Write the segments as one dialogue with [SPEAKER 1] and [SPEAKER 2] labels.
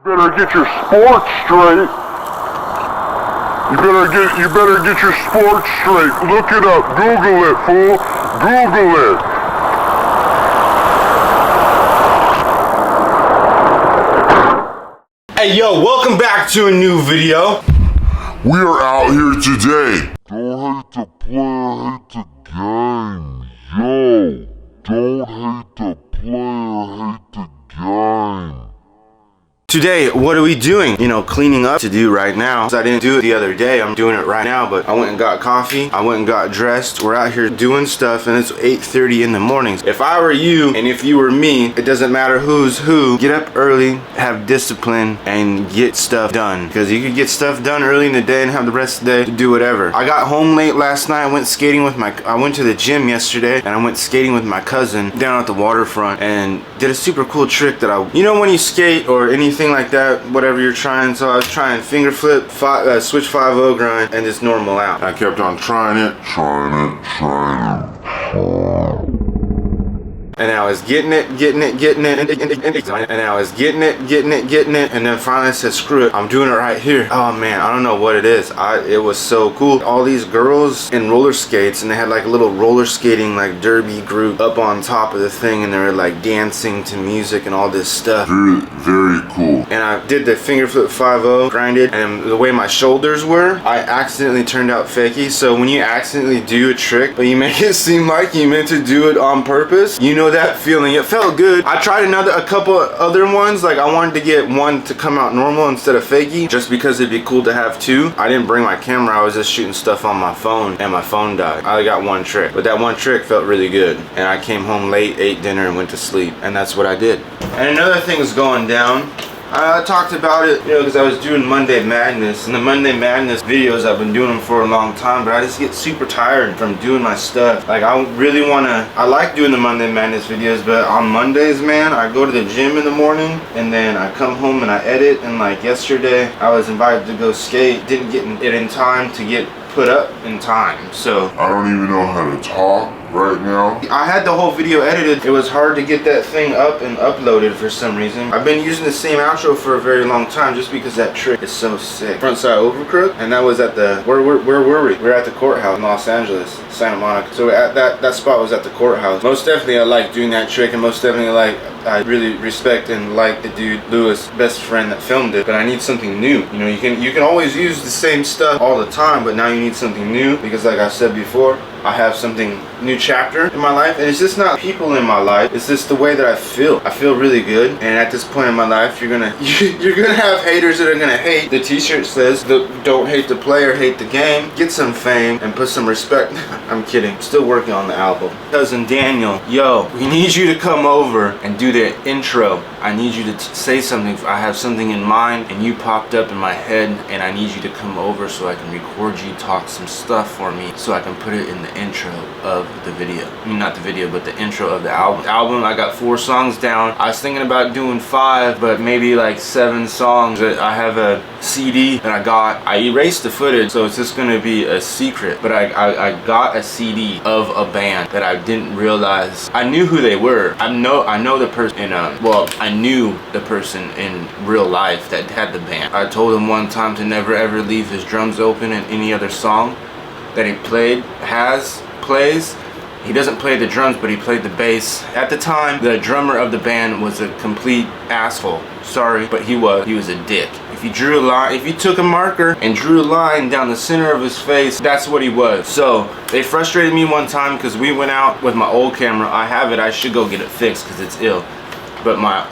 [SPEAKER 1] better get your sports straight. You better get your sports straight. Look it up. Google it, fool. Google it.
[SPEAKER 2] Hey yo, welcome back to a new video.
[SPEAKER 1] We are out here today. Don't hate the player, hate the game. Yo, don't hate the player, hate the game.
[SPEAKER 2] Today, what are we doing? You know, cleaning up to do right now. I didn't do it the other day, I'm doing it right now, but I went and got coffee, I went and got dressed. We're out here doing stuff and it's 8:30 in the morning. If I were you and if you were me, it doesn't matter who's who, get up early, have discipline, and get stuff done. Because you could get stuff done early in the day and have the rest of the day to do whatever. I got home late last night, I went skating with I went to the gym yesterday and I went skating with my cousin down at the waterfront and did a super cool trick that you know when you skate or anything like that, whatever you're trying. So I was trying finger flip, switch 5-0 grind, and just normal out. I kept on trying it. And I was getting it, and I was getting it, and then finally I said, screw it, I'm doing it right here. Oh man, I don't know what it is. It was so cool. All these girls in roller skates, and they had like a little roller skating like derby group up on top of the thing, and they were like dancing to music and all this stuff.
[SPEAKER 1] Very, very cool.
[SPEAKER 2] And I did the finger flip 5-0, grinded, and the way my shoulders were, I accidentally turned out fakey. So when you accidentally do a trick, but you make it seem like you meant to do it on purpose, you know that feeling. It felt good. I tried a couple other ones, like I wanted to get one to come out normal instead of fakey, just because it'd be cool to have two. I didn't bring my camera, I was just shooting stuff on my phone, and my phone died. I got one trick, but that one trick felt really good. And I came home late, ate dinner, and went to sleep, and that's what I did. And another thing is going down. I talked about it, you know, because I was doing Monday Madness, and the Monday Madness videos, I've been doing them for a long time, but I just get super tired from doing my stuff. Like, I like doing the Monday Madness videos, but on Mondays, man, I go to the gym in the morning, and then I come home and I edit, and like yesterday, I was invited to go skate, didn't get it in time to get put up in time, so
[SPEAKER 1] I don't even know how to talk right now.
[SPEAKER 2] I had the whole video edited. It was hard to get that thing up and uploaded for some reason. I've been using the same outro for a very long time just because that trick is so sick. Frontside overcrook, and that was at the, where were we? We were at the courthouse in Los Angeles, Santa Monica. So at that spot was at the courthouse. Most definitely I like doing that trick, and most definitely I really respect and like the dude, Lewis, best friend that filmed it, but I need something new. You know, you can always use the same stuff all the time, but now you need something new because like I said before, I have something new chapter in my life, and it's just not people in my life, it's just the way that I feel. I feel really good, and at this point in my life, you're gonna have haters that are gonna hate. The t-shirt says, don't hate the player, hate the game. Get some fame and put some respect. I'm kidding, still working on the album. Cousin Daniel, yo, we need you to come over and do the intro. I need you to say something. I have something in mind, and you popped up in my head, and I need you to come over so I can record you, talk some stuff for me, so I can put it in the intro of the video. I mean, not the video, but the intro of the album. I got 4 songs down. I was thinking about doing 5, but maybe like 7 songs. I have a CD that I got. I erased the footage, so it's just gonna be a secret, but I got a CD of a band that I didn't realize. I knew who they were. I know the person in I knew the person in real life that had the band. I told him one time to never ever leave his drums open in any other song that he plays. He doesn't play the drums, but he played the bass. At the time, the drummer of the band was a complete asshole. Sorry, but he was a dick. If you drew a line, if you took a marker and drew a line down the center of his face, that's what he was. So they frustrated me one time because we went out with my old camera. I have it, I should go get it fixed because it's ill. But my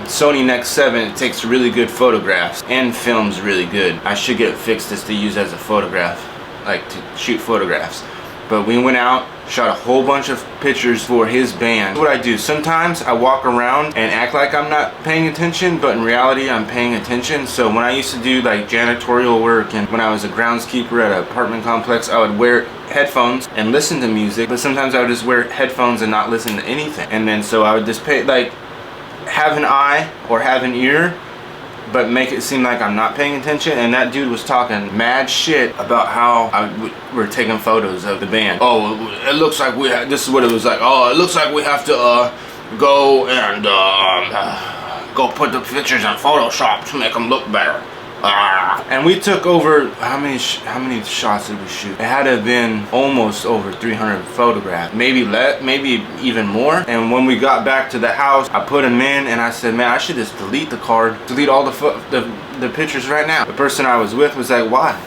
[SPEAKER 2] Sony Nex 7 takes really good photographs and films really good. I should get it fixed just to use as a photograph, like to shoot photographs. But we went out, shot a whole bunch of pictures for his band. What I do, sometimes I walk around and act like I'm not paying attention, but in reality I'm paying attention. So when I used to do like janitorial work, and when I was a groundskeeper at an apartment complex, I would wear headphones and listen to music, but sometimes I would just wear headphones and not listen to anything. And then so I would just have an eye or have an ear, but make it seem like I'm not paying attention. And that dude was talking mad shit about how we're taking photos of the band. Oh, it looks like this is what it was like. Oh, it looks like we have to go and go put the pictures in Photoshop to make them look better. And we took over, how many shots did we shoot? It had to have been almost over 300 photographs, maybe even more. And when we got back to the house, I put them in and I said, man, I should just delete the card, delete all the pictures right now. The person I was with was like, why?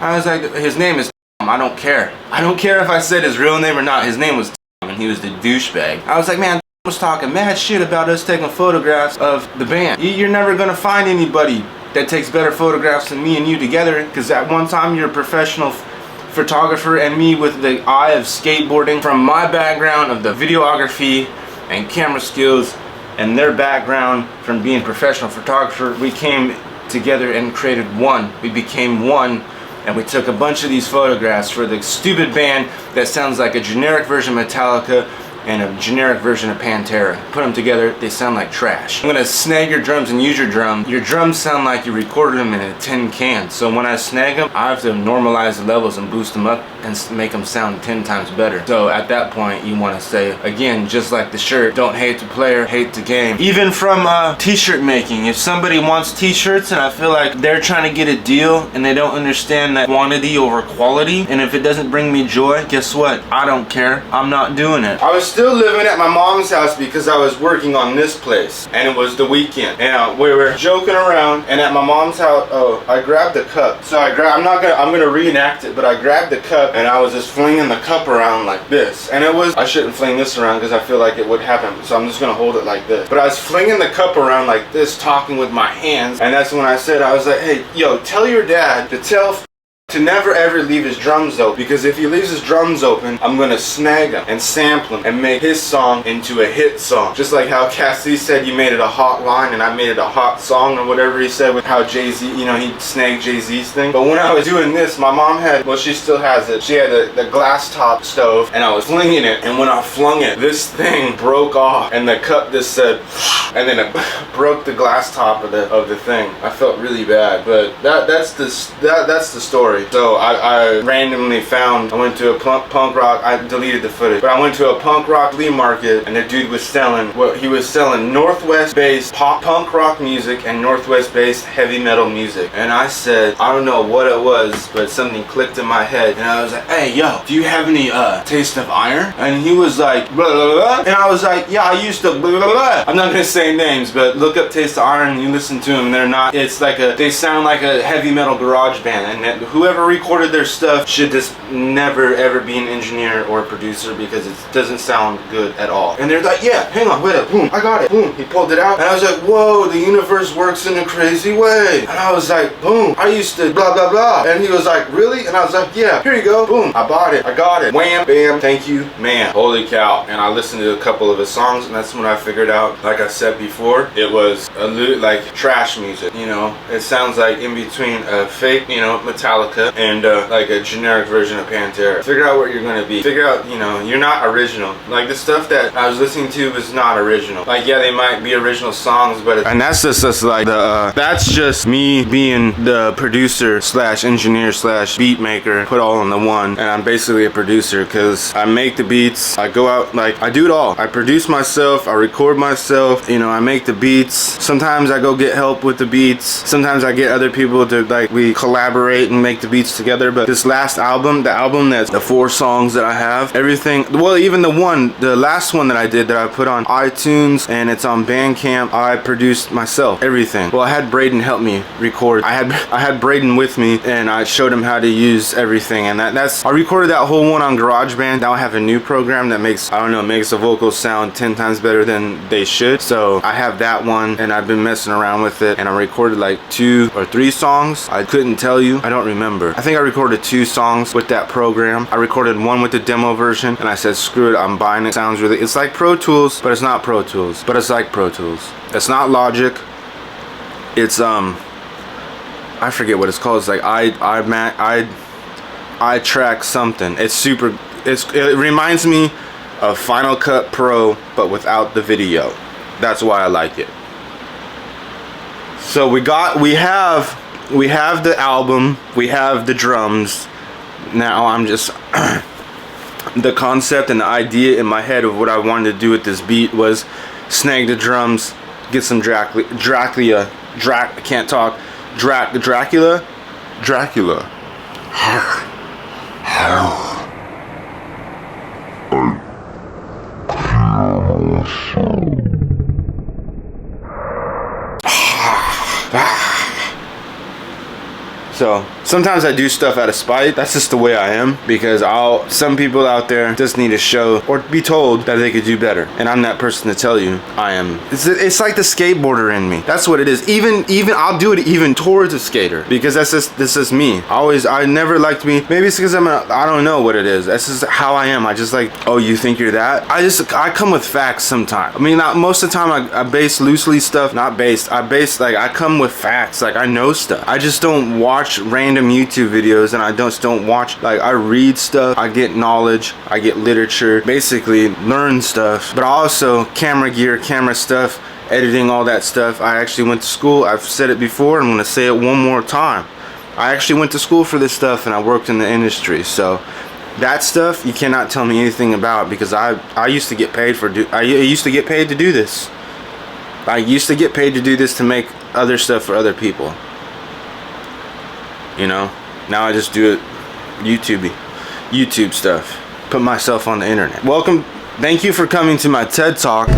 [SPEAKER 2] I was like, his name is Tom. I don't care. I don't care if I said his real name or not. His name was Tom and he was the douchebag. I was like, man, was talking mad shit about us taking photographs of the band. You're never gonna find anybody that takes better photographs than me and you together, because at one time you're a professional photographer and me with the eye of skateboarding. From my background of the videography and camera skills and their background from being professional photographer, we came together and created one. We became one, and we took a bunch of these photographs for the stupid band that sounds like a generic version of Metallica and a generic version of Pantera. Put them together, they sound like trash. I'm gonna snag your drums and use your drum. Your drums sound like you recorded them in a tin can. So when I snag them, I have to normalize the levels and boost them up and make them sound 10 times better. So at that point, you wanna say, again, just like the shirt, don't hate the player, hate the game. Even from t-shirt making, if somebody wants t-shirts and I feel like they're trying to get a deal and they don't understand that quantity over quality, and if it doesn't bring me joy, guess what? I don't care, I'm not doing it. I was still living at my mom's house because I was working on this place and it was the weekend and we were joking around, and at my mom's house, I grabbed the cup. So I'm gonna reenact it, but I grabbed the cup and I was just flinging the cup around like this, and I shouldn't fling this around because I feel like it would happen, so I'm just gonna hold it like this. But I was flinging the cup around like this, talking with my hands, and that's when I said, I was like, hey, yo, tell your dad to never ever leave his drums open, because if he leaves his drums open, I'm gonna snag him and sample him and make his song into a hit song. Just like how Cassie said you made it a hot line and I made it a hot song, or whatever he said with how Jay-Z, you know, he snagged Jay-Z's thing. But when I was doing this, my mom had, well, she still has it, she had the glass top stove, and I was flinging it, and when I flung it, this thing broke off and the cup just said, and then it broke the glass top of the thing. I felt really bad, but that's the story. So I randomly found, I went to a punk rock, I deleted the footage, but I went to a punk rock flea market, and the dude was selling, he was selling Northwest based punk rock music and Northwest based heavy metal music. And I said, I don't know what it was, but something clicked in my head, and I was like, hey, yo, do you have any Taste of Iron? And he was like, blah, blah, blah. And I was like, yeah, I used to blah, blah, blah. I'm not gonna say names, but look up Taste of Iron and you listen to them, they're not, it's like they sound like a heavy metal garage band, and whoever recorded their stuff should just never ever be an engineer or a producer, because it doesn't sound good at all. And they're like, yeah, hang on, wait up, boom, I got it, boom. He pulled it out, and I was like, whoa, the universe works in a crazy way. And I was like, boom, I used to blah blah blah. And he was like, really? And I was like, yeah, here you go, boom, I bought it, I got it, wham, bam, thank you, man, holy cow. And I listened to a couple of his songs, and that's when I figured out, like I said before, it was like trash music, you know. It sounds like in between a fake, you know, Metallica and like a generic version of Pantera. Figure out what you're gonna be. Figure out, you know, you're not original. Like the stuff that I was listening to was not original. Like, yeah, they might be original songs, but and that's just like that's just me being the producer slash engineer slash beat maker, put all in the one. And I'm basically a producer because I make the beats, I go out, like I do it all. I produce myself, I record myself, you know, I make the beats. Sometimes I go get help with the beats. Sometimes I get other people to, like, we collaborate and make the beats together. But this last album, the album that's the 4 songs that I have, everything, well, even the last one that I did that I put on iTunes and it's on Bandcamp, I produced myself, everything. Well, I had Braden help me record. I had Braden with me, and I showed him how to use everything, and I recorded that whole one on GarageBand. Now I have a new program that makes the vocals sound 10 times better than they should. So I have that one, and I've been messing around with it, and I recorded like 2 or 3 songs. I couldn't tell you, I don't remember. I think I recorded 2 songs with that program. I recorded one with the demo version, and I said, screw it, I'm buying it. Sounds really, it's like Pro Tools, but it's not Pro Tools, but it's like Pro Tools. It's not Logic. It's I forget what it's called. It's like iTrack something. It's super, it reminds me of Final Cut Pro, but without the video. That's why I like it. So we have the album, we have the drums. Now I'm just the concept and the idea in my head of what I wanted to do with this beat was snag the drums, get some Dracula. I can't talk. Dracula. So sometimes I do stuff out of spite. That's just the way I am, because some people out there just need to show or be told that they could do better, and I'm that person to tell you I am. It's like the skateboarder in me. That's what it is. Even I'll do it even towards a skater, because this is me. I never liked me. Maybe it's because I don't know what it is. That's just how I am. I just like, oh, you think you're that? I come with facts sometimes. I mean, not most of the time. I base loosely stuff. Not based. I come with facts. Like, I know stuff. I just don't watch random YouTube videos, and I don't watch, like, I read stuff, I get knowledge, I get literature, basically learn stuff. But also camera gear, camera stuff, editing, all that stuff. I actually went to school. I've said it before, I'm gonna say it one more time. I actually went to school for this stuff, and I worked in the industry. So that stuff you cannot tell me anything about, because I used to get paid I used to get paid to do this. I used to get paid to do this, to make other stuff for other people. You know, now I just do it YouTube stuff, put myself on the internet. Thank you for coming to my TED Talk.